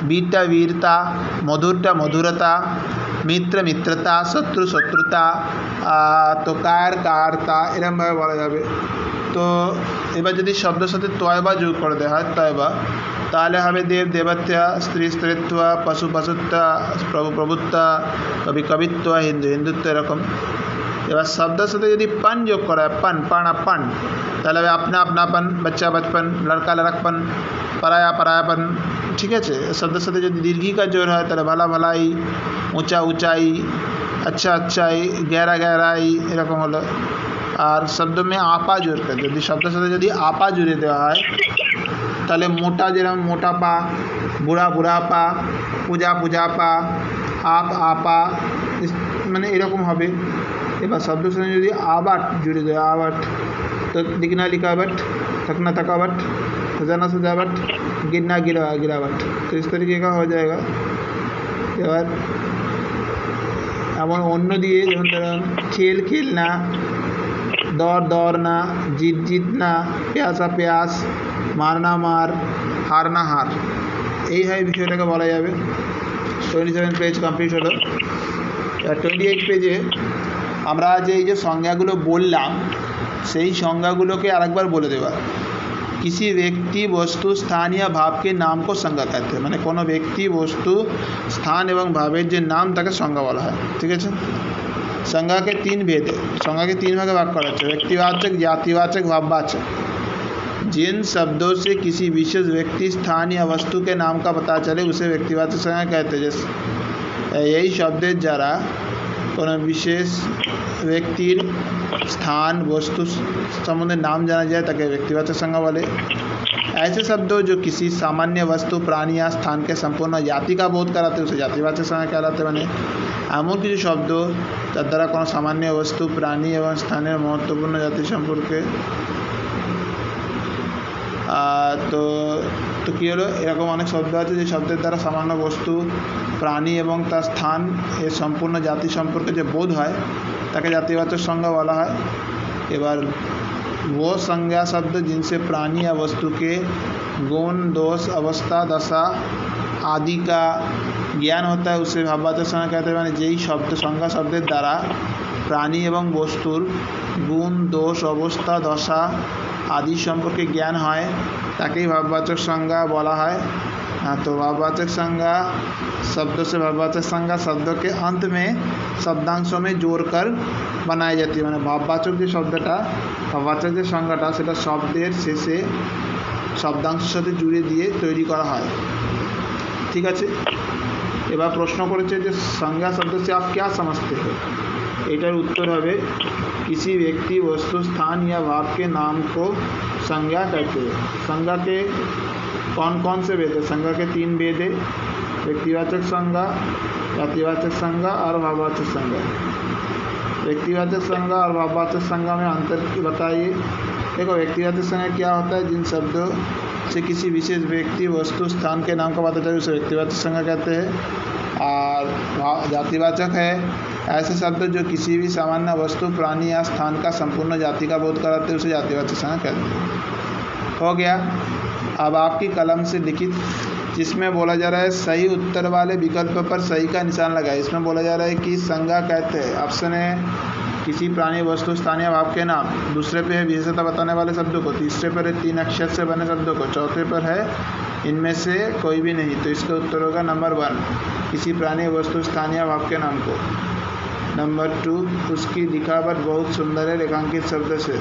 Speaker 1: বীরটা বীরতা, মধুরটা মধুরতা, মিত্র মিত্রতা, শত্রু শত্রুতা, তো কার কারতা, এরমভাবে বলা যাবে। তো এবার যদি শব্দের সাথে তয়বা যোগ করে দেওয়া হয়, তয়বা, তাহলে হবে দেব দেবত্বা, স্ত্রী স্ত্রীত্ব, পশু পশুত্ব, প্রভু প্রভুত্ব, কবি কবিত্ব, হিন্দু হিন্দুত্ব, এরকম। এবার শব্দের সাথে যদি পন যোগ করা হয়, পন পানাপন, তাহলে হবে अपना अपनापन, बच्चा बचपन, लड़का लड़कपन, पराया परायापन, ঠিক আছে, শব্দের সাথে যদি দীর্ঘিকার জোর হয় তাহলে ভালা ভালাই, উঁচা উঁচাই, আচ্ছা আচ্ছাই, গেরা গেরাই, এরকম হলো। আর শব্দ মে আপা জোর করে, যদি শব্দের সাথে যদি আপা জুড়ে দেওয়া হয় তাহলে মোটা, যেরকম মোটা পা, বুড়া বুড়া পা, পূজা পূজা পা, আপ আপা, মানে এরকম হবে। এবার শব্দের সঙ্গে যদি আবাট জুড়ে দেওয়া, আবাট, तो दिखना लिखावट, थकना थकावट, सजाना सजावट, गिरना गिरावट, तो इस तरीके का हो जाएगा। এবার এমন অন্য দিয়ে, যেমন ধরুন খেল খেলনা, দৌড় দৌড়না, জিত জিতনা, প্যাসা প্যাস, মারনা মার, হারনা হার, এইভাবে বিষয়টাকে বলা যাবে। 27 পেজ কমপ্লিট হলো। 28 পেজে আমরা যে সংজ্ঞাগুলো বললাম সেই সংজ্ঞাগুলোকে আরেকবার বলে দেওয়া। किसी व्यक्ति वस्तु स्थान या भाव के नाम को संज्ञा कहते हैं, মানে কোনো ব্যক্তি বস্তু স্থান এবং ভাবের যে নাম তাকে সংজ্ঞা বলা হয়। ঠিক আছে, संज्ञा के 3 भेद है, संज्ञा के 3 भागे भाग करा है, व्यक्तिवाचक, जातिवाचक, भाववाचक। जिन शब्दों से किसी विशेष व्यक्ति स्थान या वस्तु के नाम का पता चले उसे व्यक्तिवाचक संज्ञा कहते हैं। जैसे यही शब्देर द्वारा কোনো বিশেষ ব্যক্তির স্থান বস্তু সম্বন্ধে নাম जाना जाए তাকে व्यक्तिवाचक संज्ञा बोले। ऐसे शब्दों जो किसी सामान्य वस्तु, प्राणी या स्थान के संपूर्ण जाति का बोध कराते उसे जातिवाचक संज्ञा कहलाते। মানে এমন কিছু শব্দ যার দ্বারা কোনো সামান্য বস্তু, প্রাণী এবং স্থানের মহত্বপূর্ণ জাতি সম্পর্কে তো কী হলো, এরকম অনেক শব্দ আছে যে শব্দের দ্বারা সামান্য বস্তু, প্রাণী এবং তার স্থান এর সম্পূর্ণ জাতি সম্পর্কে যে বোধ হয় তাকে জাতিবাচक संज्ञा বলা হয়। এবার वो संज्ञा शब्द जिनसे प्राणी या वस्तु के गुण, दोष, अवस्था, दशा आदि का ज्ञान होता है उसे भाववाचक संज्ञा कहते हैं। মানে যেই শব্দ, সংজ্ঞা শব্দের দ্বারা প্রাণী এবং বস্তুর গুণ, দোষ, অবস্থা, দশা आदि সম্পর্কে জ্ঞাन হয় তাকেই ভাববাচক संज्ञा বলা হয়। हाँ, तो भाववाचक संज्ञा शब्दों से भाववाचक संज्ञा शब्दों के अंत में शब्दांशों में जोड़कर बनाई जाती है। মানে ভাববাচক যে শব্দটা, ভাববাচক যে সংজ্ঞাটা, সেটা শব্দের শেষে শব্দাংশের সাথে জুড়ে দিয়ে তৈরি করা হয়। ঠিক আছে, এবার প্রশ্ন করেছে যে संज्ञा शब्द से आप क्या समझते हो। এটার উত্তর হবে किसी व्यक्ति, वस्तु, स्थान या भाव के नाम को संज्ञा कहते हैं। संज्ञा के कौन कौन से भेद है। संज्ञा के 3 भेद है, व्यक्तिवाचक संज्ञा, जातिवाचक संज्ञा और भाववाचक संज्ञा। व्यक्तिवाचक संज्ञा और भाववाचक संज्ञा में अंतर बताइए। देखो, व्यक्तिवाचक संज्ञा क्या होता है, जिन शब्दों से किसी विशेष व्यक्ति, वस्तु, स्थान के नाम का पता चले उसे व्यक्तिवाचक संज्ञा कहते हैं। और जातिवाचक है ऐसे शब्द जो किसी भी सामान्य वस्तु, प्राणी या स्थान का संपूर्ण जाति का बोध कराते हैं उसे जातिवाचक संज्ञा कहते हैं। हो गया। अब आपकी कलम से लिखित जिसमें बोला जा रहा है सही उत्तर वाले विकल्प पर सही का निशान लगाए। इसमें बोला जा रहा है कि संज्ञा कहते हैं, ऑप्शन है किसी प्राणी, वस्तु, स्थानीय भाव के नाम, दूसरे पे है विशेषता बताने वाले शब्दों को, तीसरे पर है 3 अक्षर से बने शब्दों को, चौथे पर है इनमें से कोई भी नहीं। तो इसका उत्तर होगा नंबर 1, किसी प्राणी, वस्तु, स्थानीय भाव के नाम को। नंबर 2, उसकी लिखावट बहुत सुंदर है रेखांकित शब्द से।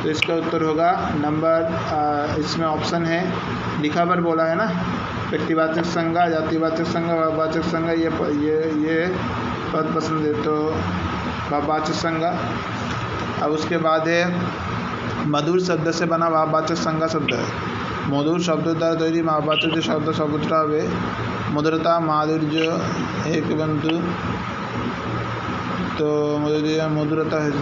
Speaker 1: तो इसका उत्तर होगा नंबर, इसमें ऑप्शन है लिखावट बोला है ना, व्यक्तिवाचक संज्ञा, जातिवाचक संज्ञा, भाववाचक संज्ञा, ये पद पसंद है तो भाववाचक संज्ञा। अब उसके बाद है मधुर शब्द से बना भाववाचक संज्ञा शब्द है। मधुर शब्द द्वारा तैयारी भाववाचक जो शब्द सबूतरा हुए मधुरता, माधुर्य, एक बंधु, तो मधुरता है।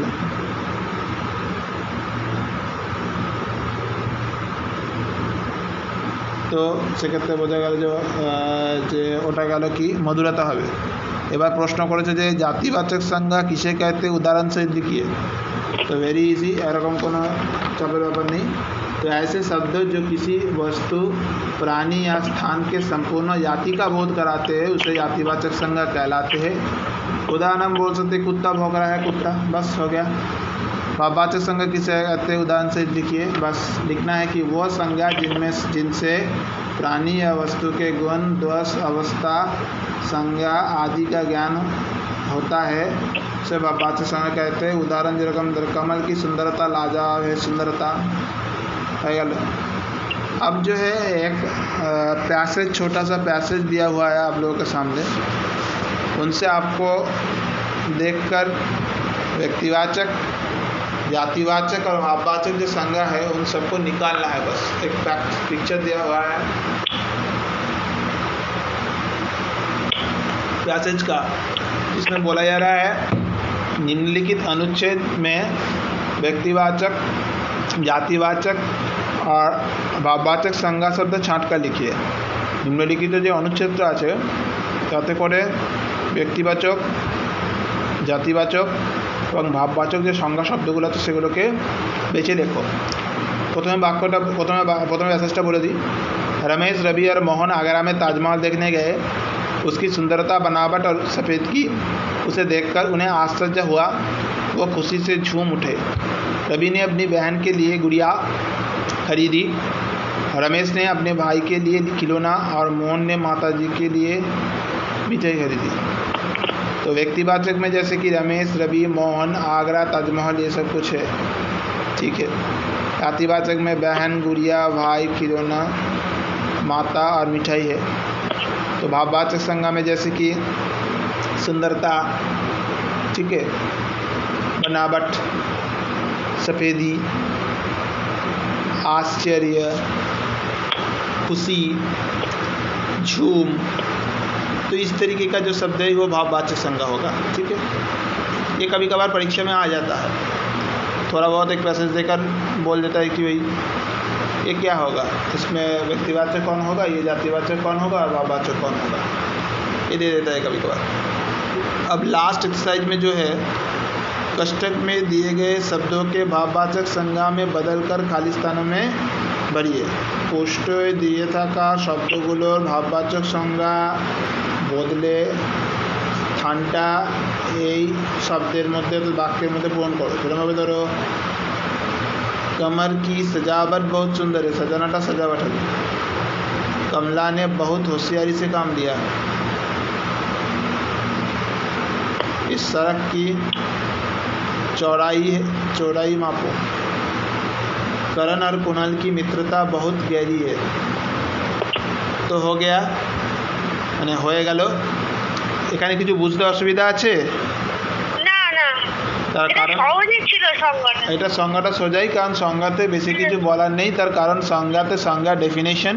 Speaker 1: তো সেক্ষেত্রে বোঝা গেল যে ওটা গেল কি মধুরতা হবে। এবার প্রশ্ন করেছে যে জাতিবাচক সংজ্ঞা কিসে कहते उदाहरण सहित लिखिए। तो वेरी इजी, এরকম কোনো চাপের ব্যাপার নেই। तो ऐसे शब्द जो किसी वस्तु, प्राणी या स्थान के संपूर्ण जाति का बोध कराते हैं उसे जातिवाचक संज्ञा कहलाते हैं। उदाहरण बोल सकते कुत्ता भौंक रहा है, कुत्ता, बस हो गया। भाववाचक संज्ञा किसे कहते हैं उदाहरण से लिखिए। बस लिखना है कि वह संज्ञा जिनसे प्राणी या वस्तु के गुण, दोष, अवस्था, संज्ञा आदि का ज्ञान होता है उसे भाववाचक संज्ञा कहते हैं। उदाहरण जेरकम कमल की सुंदरता लाजवाब है, सुंदरता है। अब जो है एक पैसेज, छोटा सा पैसेज दिया हुआ है आप लोगों के सामने। उनसे आपको देखकर व्यक्तिवाचक, जातिवाचक और भाववाचक जो संज्ञा है उन सबको निकालना है। बस एक पिक्चर दिया हुआ है पैसेज का, जिसमें बोला जा रहा है निम्नलिखित अनुच्छेद में व्यक्तिवाचक, जातिवाचक और ভাববাচক संज्ञा शब्द छाँट कर लिखिए। निम्नलिखित जो अनुच्छेद আছে তাতে করে ব্যক্তিবাচক, জাতিবাচক এবং ভাববাচক যে সংজ্ঞা শব্দগুলো আছে সেগুলোকে বেছে লেখো। প্রথমে মেসেজটা বলে দিই। रमेश, रवि और मोहन आगरा में ताजमहल देखने गए। उसकी सुंदरता, बनावट और सफ़ेदगी उसे देखकर उन्हें आश्चर्य हुआ। वो खुशी से झूम उठे। रवि ने अपनी बहन के लिए गुड़िया खरीदी। रमेश ने अपने भाई के लिए खिलौना और मोहन ने माताजी के लिए मिठाई खरीदी। तो व्यक्तिवाचक में जैसे कि रमेश, रवि, मोहन, आगरा, ताजमहल, ये सब कुछ है, ठीक है। जातिवाचक में बहन, गुड़िया, भाई, खिलौना, माता और मिठाई है। तो भाववाचक संज्ञा में जैसे कि सुंदरता, ठीक है, बनावट, सफ़ेदी, आश्चर्य, खुशी, झूम, तो इस तरीके का जो शब्द है वो भाववाचक संज्ञा होगा, ठीक है। ये कभी कभार परीक्षा में आ जाता है, थोड़ा बहुत एक पैसेज देकर बोल देता है कि भाई ये क्या होगा, इसमें व्यक्तिवाचक कौन होगा, ये जातिवाचक कौन होगा और भाववाचक कौन होगा, ये दे देता है कभी कभार। अब लास्ट एक्सरसाइज में जो है कष्टक में दिए गए शब्दों के भाववाचक संज्ञा में बदलकर खाली स्थानों में भरिए। পোস্টে দিয়ে থাকা শব্দগুলোর ভাববাচক সংজ্ঞা বদলে স্থানটা এই শব্দের মধ্যে, বাক্যের মধ্যে পূরণ করো। যেরকমভাবে ধরো कमर की सजावट बहुत सुंदर है, सजानाटा सजावट है। कमला ने बहुत होशियारी से काम लिया। इस सड़क की चौड़ाई मापो। करण और कुणाल की मित्रता बहुत गहरी है। तो हो गया, মানে হয়ে গেল। এখানে কিছু বুঝতে অসুবিধা আছে?
Speaker 2: না না,
Speaker 1: তার
Speaker 2: এটা
Speaker 1: কারণ
Speaker 2: সহজই ছিল সংজ্ঞাটা।
Speaker 1: এটা সংজ্ঞাটা সোজাই, কারণ সংজ্ঞাতে বেশি কিছু বলার নেই। তার কারণ সংজ্ঞা ডেফিনেশন,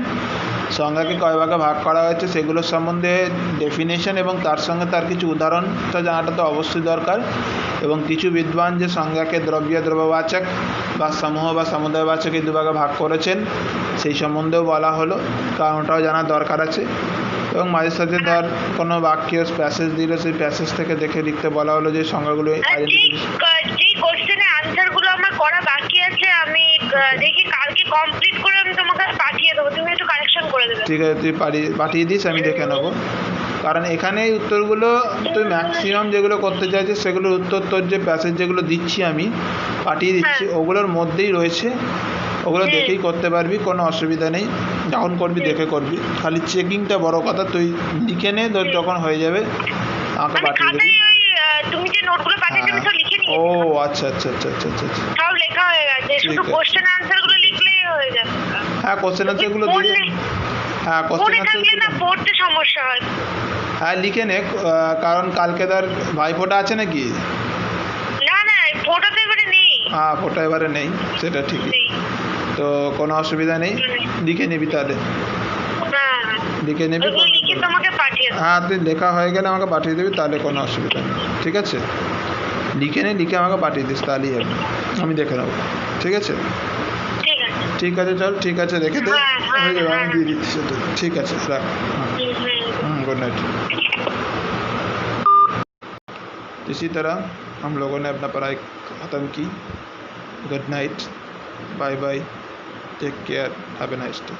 Speaker 1: সংজ্ঞাকে কয় ভাগে ভাগ করা হয়েছে সেগুলোর সম্বন্ধে ডেফিনেশন এবং তার সঙ্গে তার কিছু উদাহরণটা জানাটা তো অবশ্যই দরকার। এবং কিছু বিদ্বান যে সংজ্ঞাকে দ্রব্য, দ্রব্যবাচক বা সমূহ বা সমুদায়বাচক এই দুভাগে ভাগ করেছেন সেই সম্বন্ধেও বলা হলো, কারণ ওটাও জানার দরকার আছে। এবং মাঝে সাথে ধর কোনো বাক্য প্যাসেজ দিলে সেই প্যাসেজ থেকে দেখে লিখতে বলা হলো যে সংজ্ঞাগুলো
Speaker 2: যেই কোশ্চেনের আনসারগুলো আমার করা বাকি আছে আমি দেখি কালকে কমপ্লিট করে আমি তোমাকে পাঠিয়ে দেবো, তুমি একটু কারেকশন করে দেবে।
Speaker 1: ঠিক আছে, তুই পাঠিয়ে দিস, আমি দেখে নেবো। কারণ এখানে এই উত্তরগুলো তুই ম্যাক্সিমাম যেগুলো করতে চাইছিস সেগুলোর উত্তর তোর যে প্যাসেজ যেগুলো দিচ্ছি আমি পাঠিয়ে দিচ্ছি ওগুলোর মধ্যেই রয়েছে, ওগুলো দেখেই করতে পারবি, কোনো অসুবিধা নেই। যখন করবি দেখে করবি, খালি চেকিংটা বড় কথা। তুই লিখে নে, তোর যখন হয়ে যাবে আমাকে পাঠিয়ে দিবি।
Speaker 2: তুমি যে নোটগুলো পাঠিয়েছো আমি সব লিখে নিয়েছি।
Speaker 1: ও আচ্ছা আচ্ছা আচ্ছা আচ্ছা আচ্ছা
Speaker 2: সব লেখা হয়ে গেছে, শুধু কোশ্চেন আনসারগুলো লিখলেই হয়ে যাবে।
Speaker 1: হ্যাঁ, কোশ্চেন আনসারগুলো দিলে, হ্যাঁ কোশ্চেন
Speaker 2: আনসার না পড়তে সমস্যা হয়।
Speaker 1: হ্যাঁ লিখে নে, কারণ কালকে তার ভাইফোঁটা আছে নাকি?
Speaker 2: না না, ফোটা তো এবারে নেই।
Speaker 1: হ্যাঁ, ফোঁটা এবারে নেই, সেটা ঠিকই। তো কোনো অসুবিধা নেই, লিখে নিবি তাহলে, লিখে নিবি। হ্যাঁ, তুই লেখা হয়ে গেলে আমাকে পাঠিয়ে দিবি, তাহলে কোনো অসুবিধা নেই, ঠিক আছে। লিখে নে, লিখে আমাকে পাঠিয়ে দিস, তাহলেই হবে, আমি দেখে নেবো, ঠিক আছে। ঠিক আছে, চল, ঠিক আছে, রেখে দে, হয়ে যাবে, আমি দিয়ে দিচ্ছি সেটা, ঠিক আছে, রাখ। Good night. इसी तरह हम लोगों ने अपना पढ़ाई ख़त्म की। Good night, bye bye, take care, have a nice day.